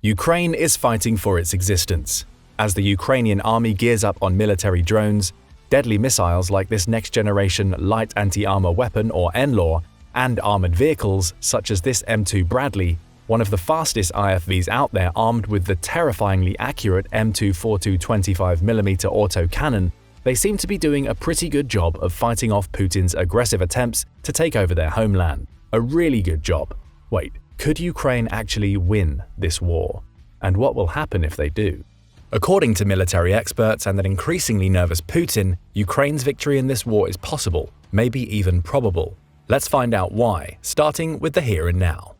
Ukraine is fighting for its existence. As the Ukrainian army gears up on military drones, deadly missiles like this next-generation light anti-armor weapon or NLAW, and armored vehicles such as this M2 Bradley, one of the fastest IFVs out there armed with the terrifyingly accurate M242 25mm autocannon, they seem to be doing a pretty good job of fighting off Putin's aggressive attempts to take over their homeland. A really good job. Wait, could Ukraine actually win this war? And what will happen if they do? According to military experts and an increasingly nervous Putin, Ukraine's victory in this war is possible, maybe even probable. Let's find out why, starting with the here and now.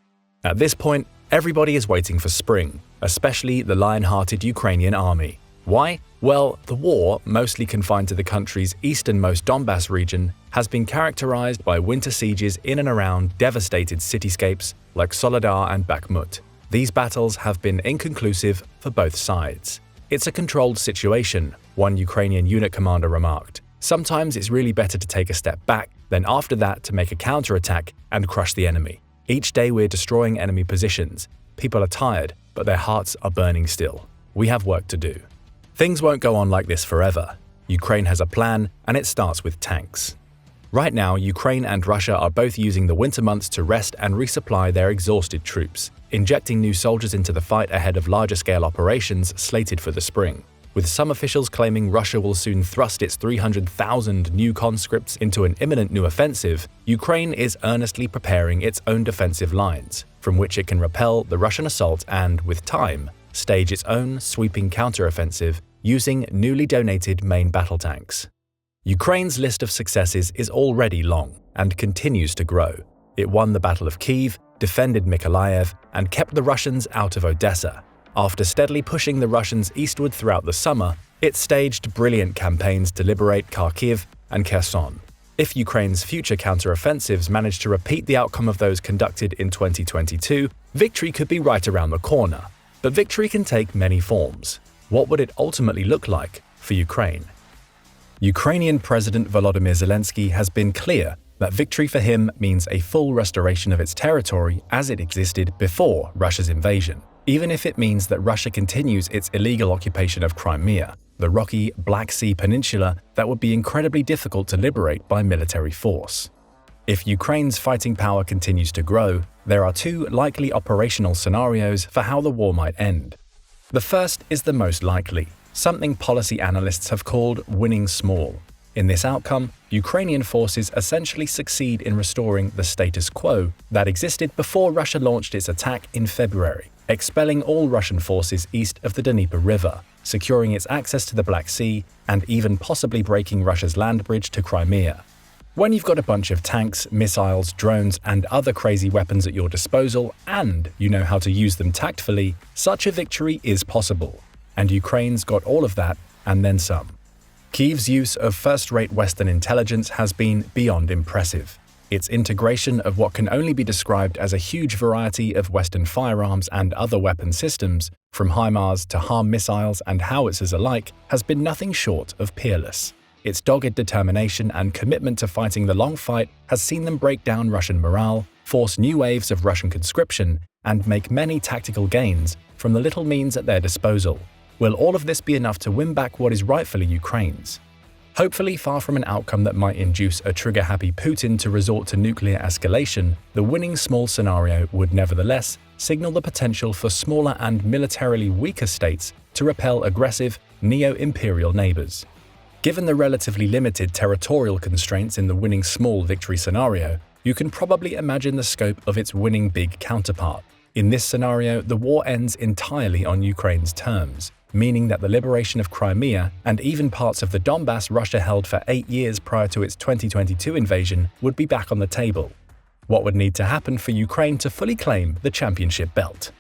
At this point, everybody is waiting for spring, especially the lion-hearted Ukrainian army. Why? Well, the war, mostly confined to the country's easternmost Donbass region, has been characterized by winter sieges in and around devastated cityscapes like Soledar and Bakhmut. These battles have been inconclusive for both sides. It's a controlled situation, one Ukrainian unit commander remarked. Sometimes it's really better to take a step back, then after that to make a counterattack and crush the enemy. Each day we're destroying enemy positions. People are tired, but their hearts are burning still. We have work to do. Things won't go on like this forever. Ukraine has a plan, and it starts with tanks. Right now, Ukraine and Russia are both using the winter months to rest and resupply their exhausted troops, injecting new soldiers into the fight ahead of larger-scale operations slated for the spring. With some officials claiming Russia will soon thrust its 300,000 new conscripts into an imminent new offensive, Ukraine is earnestly preparing its own defensive lines, from which it can repel the Russian assault and, with time, stage its own sweeping counteroffensive using newly donated main battle tanks. Ukraine's list of successes is already long and continues to grow. It won the Battle of Kyiv, defended Mykolaiv, and kept the Russians out of Odessa. After steadily pushing the Russians eastward throughout the summer, it staged brilliant campaigns to liberate Kharkiv and Kherson. If Ukraine's future counteroffensives manage to repeat the outcome of those conducted in 2022, victory could be right around the corner. But victory can take many forms. What would it ultimately look like for Ukraine? Ukrainian President Volodymyr Zelensky has been clear that victory for him means a full restoration of its territory as it existed before Russia's invasion, even if it means that Russia continues its illegal occupation of Crimea, the rocky Black Sea peninsula that would be incredibly difficult to liberate by military force. If Ukraine's fighting power continues to grow, there are two likely operational scenarios for how the war might end. The first is the most likely, something policy analysts have called winning small. In this outcome, Ukrainian forces essentially succeed in restoring the status quo that existed before Russia launched its attack in February, expelling all Russian forces east of the Dnieper River, securing its access to the Black Sea, and even possibly breaking Russia's land bridge to Crimea. When you've got a bunch of tanks, missiles, drones, and other crazy weapons at your disposal, and you know how to use them tactfully, such a victory is possible. And Ukraine's got all of that, and then some. Kyiv's use of first-rate Western intelligence has been beyond impressive. Its integration of what can only be described as a huge variety of Western firearms and other weapon systems, from HIMARS to HARM missiles and howitzers alike, has been nothing short of peerless. Its dogged determination and commitment to fighting the long fight has seen them break down Russian morale, force new waves of Russian conscription, and make many tactical gains from the little means at their disposal. Will all of this be enough to win back what is rightfully Ukraine's? Hopefully far from an outcome that might induce a trigger-happy Putin to resort to nuclear escalation, the winning small scenario would nevertheless signal the potential for smaller and militarily weaker states to repel aggressive, neo-imperial neighbors. Given the relatively limited territorial constraints in the winning small victory scenario, you can probably imagine the scope of its winning big counterpart. In this scenario, the war ends entirely on Ukraine's terms, meaning that the liberation of Crimea and even parts of the Donbass Russia held for 8 years prior to its 2022 invasion would be back on the table. What would need to happen for Ukraine to fully claim the championship belt?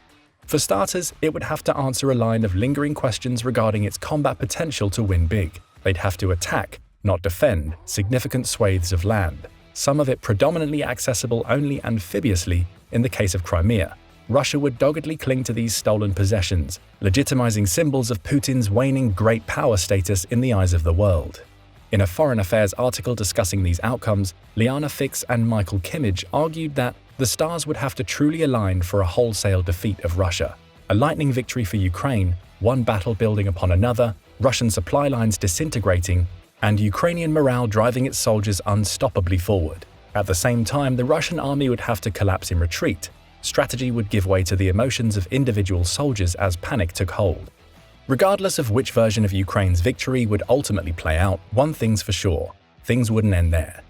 For starters, it would have to answer a line of lingering questions regarding its combat potential to win big. They'd have to attack, not defend, significant swathes of land, some of it predominantly accessible only amphibiously in the case of Crimea. Russia would doggedly cling to these stolen possessions, legitimizing symbols of Putin's waning great power status in the eyes of the world. In a Foreign Affairs article discussing these outcomes, Liana Fix and Michael Kimmage argued that the stars would have to truly align for a wholesale defeat of Russia. A lightning victory for Ukraine, one battle building upon another, Russian supply lines disintegrating, and Ukrainian morale driving its soldiers unstoppably forward. At the same time, the Russian army would have to collapse in retreat. Strategy would give way to the emotions of individual soldiers as panic took hold. Regardless of which version of Ukraine's victory would ultimately play out, one thing's for sure: things wouldn't end there.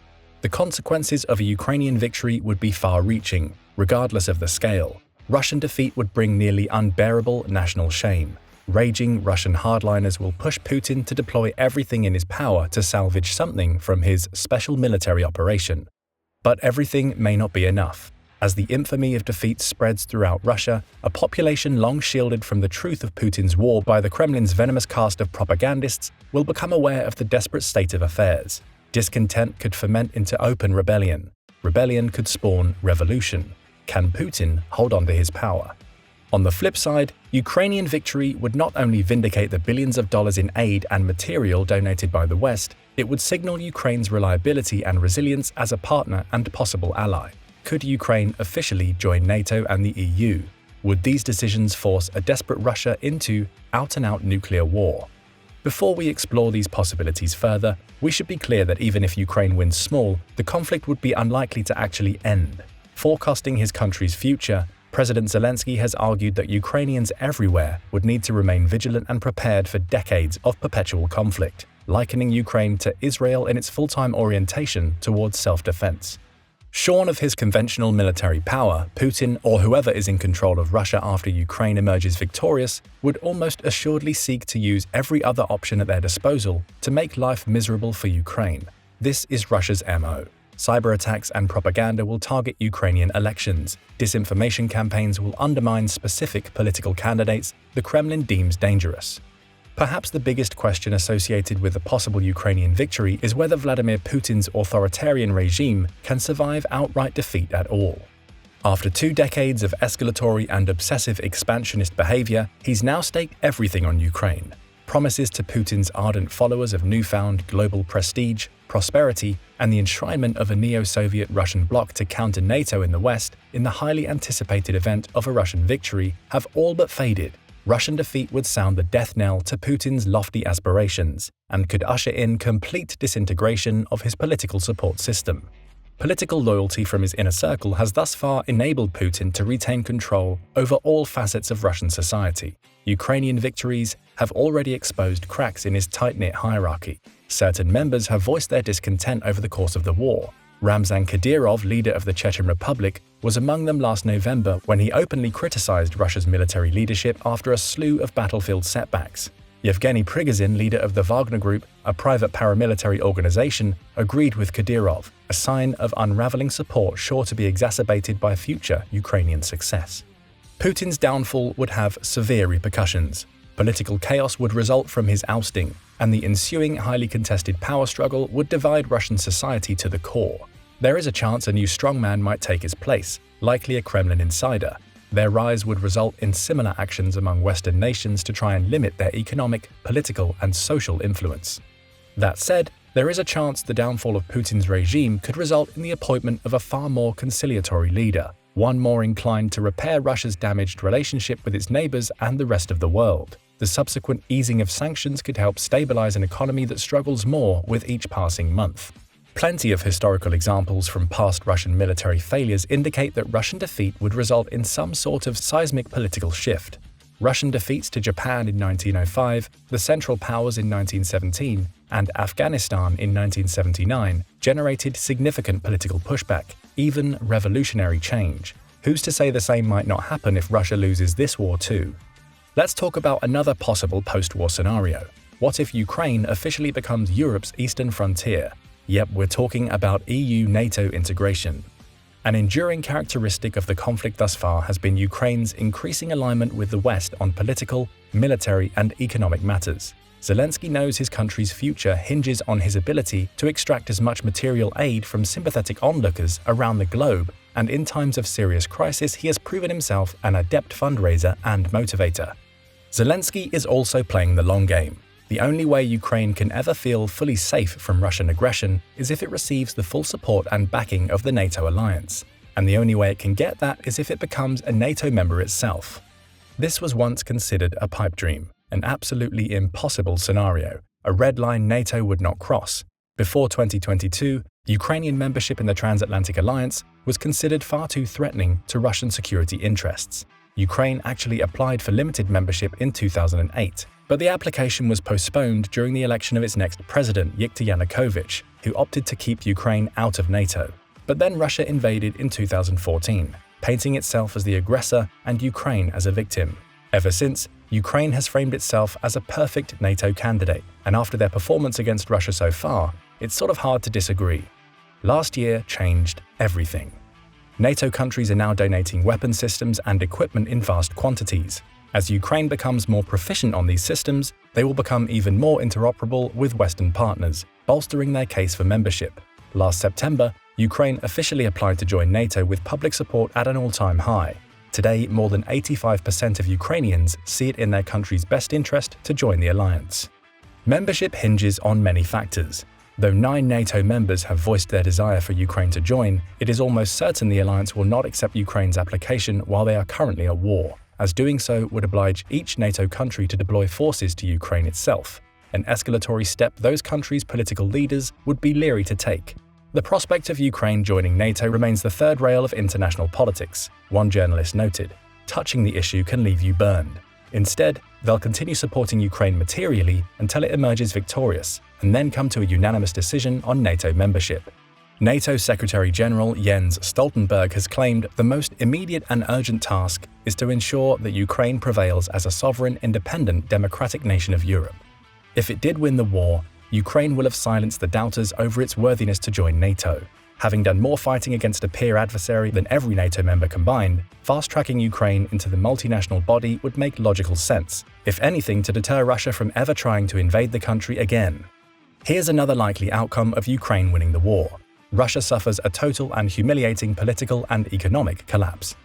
The consequences of a Ukrainian victory would be far-reaching, regardless of the scale. Russian defeat would bring nearly unbearable national shame. Raging Russian hardliners will push Putin to deploy everything in his power to salvage something from his special military operation. But everything may not be enough. As the infamy of defeat spreads throughout Russia, a population long shielded from the truth of Putin's war by the Kremlin's venomous cast of propagandists will become aware of the desperate state of affairs. Discontent could ferment into open rebellion. Rebellion could spawn revolution. Can Putin hold on to his power? On the flip side, Ukrainian victory would not only vindicate the billions of dollars in aid and material donated by the West, it would signal Ukraine's reliability and resilience as a partner and possible ally. Could Ukraine officially join NATO and the EU? Would these decisions force a desperate Russia into out-and-out nuclear war? Before we explore these possibilities further, we should be clear that even if Ukraine wins small, the conflict would be unlikely to actually end. Forecasting his country's future, President Zelensky has argued that Ukrainians everywhere would need to remain vigilant and prepared for decades of perpetual conflict, likening Ukraine to Israel in its full-time orientation towards self-defense. Shorn of his conventional military power, Putin, or whoever is in control of Russia after Ukraine emerges victorious, would almost assuredly seek to use every other option at their disposal to make life miserable for Ukraine. This is Russia's MO. Cyber attacks and propaganda will target Ukrainian elections. Disinformation campaigns will undermine specific political candidates the Kremlin deems dangerous. Perhaps the biggest question associated with a possible Ukrainian victory is whether Vladimir Putin's authoritarian regime can survive outright defeat at all. After 2 decades of escalatory and obsessive expansionist behavior, he's now staked everything on Ukraine. Promises to Putin's ardent followers of newfound global prestige, prosperity, and the enshrinement of a neo-Soviet Russian bloc to counter NATO in the West in the highly anticipated event of a Russian victory have all but faded. Russian defeat would sound the death knell to Putin's lofty aspirations and could usher in complete disintegration of his political support system. Political loyalty from his inner circle has thus far enabled Putin to retain control over all facets of Russian society. Ukrainian victories have already exposed cracks in his tight-knit hierarchy. Certain members have voiced their discontent over the course of the war. Ramzan Kadyrov, leader of the Chechen Republic, was among them last November when he openly criticized Russia's military leadership after a slew of battlefield setbacks. Yevgeny Prigozhin, leader of the Wagner Group, a private paramilitary organization, agreed with Kadyrov, a sign of unraveling support sure to be exacerbated by future Ukrainian success. Putin's downfall would have severe repercussions. Political chaos would result from his ousting, and the ensuing highly contested power struggle would divide Russian society to the core. There is a chance a new strongman might take his place, likely a Kremlin insider. Their rise would result in similar actions among Western nations to try and limit their economic, political, and social influence. That said, there is a chance the downfall of Putin's regime could result in the appointment of a far more conciliatory leader, one more inclined to repair Russia's damaged relationship with its neighbors and the rest of the world. The subsequent easing of sanctions could help stabilize an economy that struggles more with each passing month. Plenty of historical examples from past Russian military failures indicate that Russian defeat would result in some sort of seismic political shift. Russian defeats to Japan in 1905, the Central Powers in 1917, and Afghanistan in 1979 generated significant political pushback, even revolutionary change. Who's to say the same might not happen if Russia loses this war too? Let's talk about another possible post-war scenario. What if Ukraine officially becomes Europe's eastern frontier? Yep, we're talking about EU-NATO integration. An enduring characteristic of the conflict thus far has been Ukraine's increasing alignment with the West on political, military, and economic matters. Zelensky knows his country's future hinges on his ability to extract as much material aid from sympathetic onlookers around the globe, and in times of serious crisis he has proven himself an adept fundraiser and motivator. Zelensky is also playing the long game. The only way Ukraine can ever feel fully safe from Russian aggression is if it receives the full support and backing of the NATO alliance. And the only way it can get that is if it becomes a NATO member itself. This was once considered a pipe dream, an absolutely impossible scenario, a red line NATO would not cross. Before 2022, Ukrainian membership in the Transatlantic Alliance was considered far too threatening to Russian security interests. Ukraine actually applied for limited membership in 2008, but the application was postponed during the election of its next president, Viktor Yanukovych, who opted to keep Ukraine out of NATO. But then Russia invaded in 2014, painting itself as the aggressor and Ukraine as a victim. Ever since, Ukraine has framed itself as a perfect NATO candidate, and after their performance against Russia so far, it's sort of hard to disagree. Last year changed everything. NATO countries are now donating weapon systems and equipment in vast quantities. As Ukraine becomes more proficient on these systems, they will become even more interoperable with Western partners, bolstering their case for membership. Last September, Ukraine officially applied to join NATO with public support at an all-time high. Today, more than 85% of Ukrainians see it in their country's best interest to join the alliance. Membership hinges on many factors. Though 9 NATO members have voiced their desire for Ukraine to join, it is almost certain the alliance will not accept Ukraine's application while they are currently at war, as doing so would oblige each NATO country to deploy forces to Ukraine itself, an escalatory step those countries' political leaders would be leery to take. The prospect of Ukraine joining NATO remains the third rail of international politics, one journalist noted. Touching the issue can leave you burned. Instead, they'll continue supporting Ukraine materially until it emerges victorious, and then come to a unanimous decision on NATO membership. NATO Secretary-General Jens Stoltenberg has claimed the most immediate and urgent task is to ensure that Ukraine prevails as a sovereign, independent, democratic nation of Europe. If it did win the war, Ukraine will have silenced the doubters over its worthiness to join NATO. Having done more fighting against a peer adversary than every NATO member combined, fast-tracking Ukraine into the multinational body would make logical sense, if anything to deter Russia from ever trying to invade the country again. Here's another likely outcome of Ukraine winning the war. Russia suffers a total and humiliating political and economic collapse.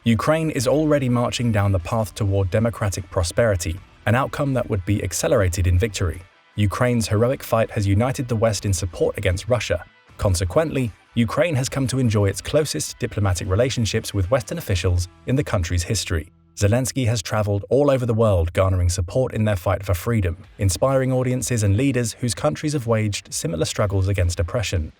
Ukraine is already marching down the path toward democratic prosperity, an outcome that would be accelerated in victory. Ukraine's heroic fight has united the West in support against Russia. Consequently, Ukraine has come to enjoy its closest diplomatic relationships with Western officials in the country's history. Zelensky has traveled all over the world garnering support in their fight for freedom, inspiring audiences and leaders whose countries have waged similar struggles against oppression.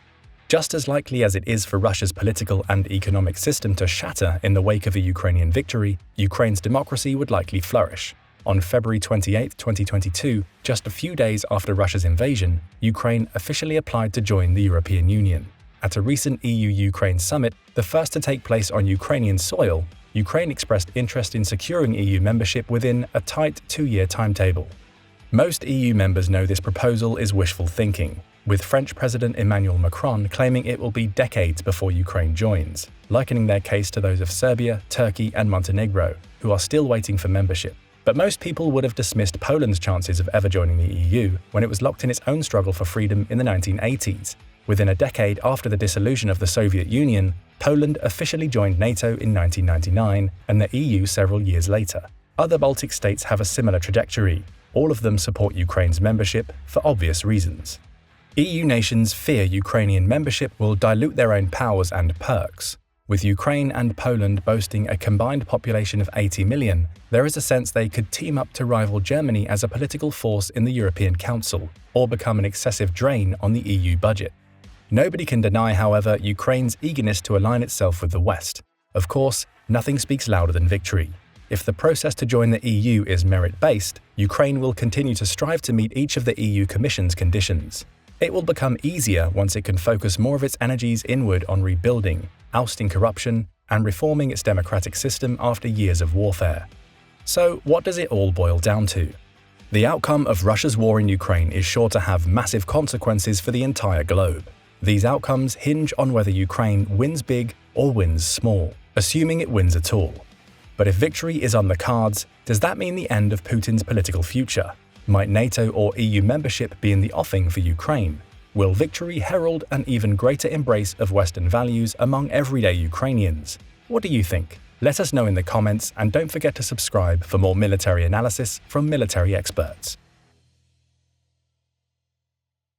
Just as likely as it is for Russia's political and economic system to shatter in the wake of a Ukrainian victory, Ukraine's democracy would likely flourish. On February 28, 2022, just a few days after Russia's invasion, Ukraine officially applied to join the European Union. At a recent EU-Ukraine summit, the first to take place on Ukrainian soil, Ukraine expressed interest in securing EU membership within a tight 2-year timetable. Most EU members know this proposal is wishful thinking, with French President Emmanuel Macron claiming it will be decades before Ukraine joins, likening their case to those of Serbia, Turkey, and Montenegro, who are still waiting for membership. But most people would have dismissed Poland's chances of ever joining the EU when it was locked in its own struggle for freedom in the 1980s. Within a decade after the dissolution of the Soviet Union, Poland officially joined NATO in 1999 and the EU several years later. Other Baltic states have a similar trajectory. All of them support Ukraine's membership for obvious reasons. EU nations fear Ukrainian membership will dilute their own powers and perks. With Ukraine and Poland boasting a combined population of 80 million, there is a sense they could team up to rival Germany as a political force in the European Council, or become an excessive drain on the EU budget. Nobody can deny, however, Ukraine's eagerness to align itself with the West. Of course, nothing speaks louder than victory. If the process to join the EU is merit-based, Ukraine will continue to strive to meet each of the EU Commission's conditions. It will become easier once it can focus more of its energies inward on rebuilding, ousting corruption, and reforming its democratic system after years of warfare. So, what does it all boil down to? The outcome of Russia's war in Ukraine is sure to have massive consequences for the entire globe. These outcomes hinge on whether Ukraine wins big or wins small, assuming it wins at all. But if victory is on the cards, does that mean the end of Putin's political future? Might NATO or EU membership be in the offing for Ukraine? Will victory herald an even greater embrace of Western values among everyday Ukrainians? What do you think? Let us know in the comments, and don't forget to subscribe for more military analysis from military experts.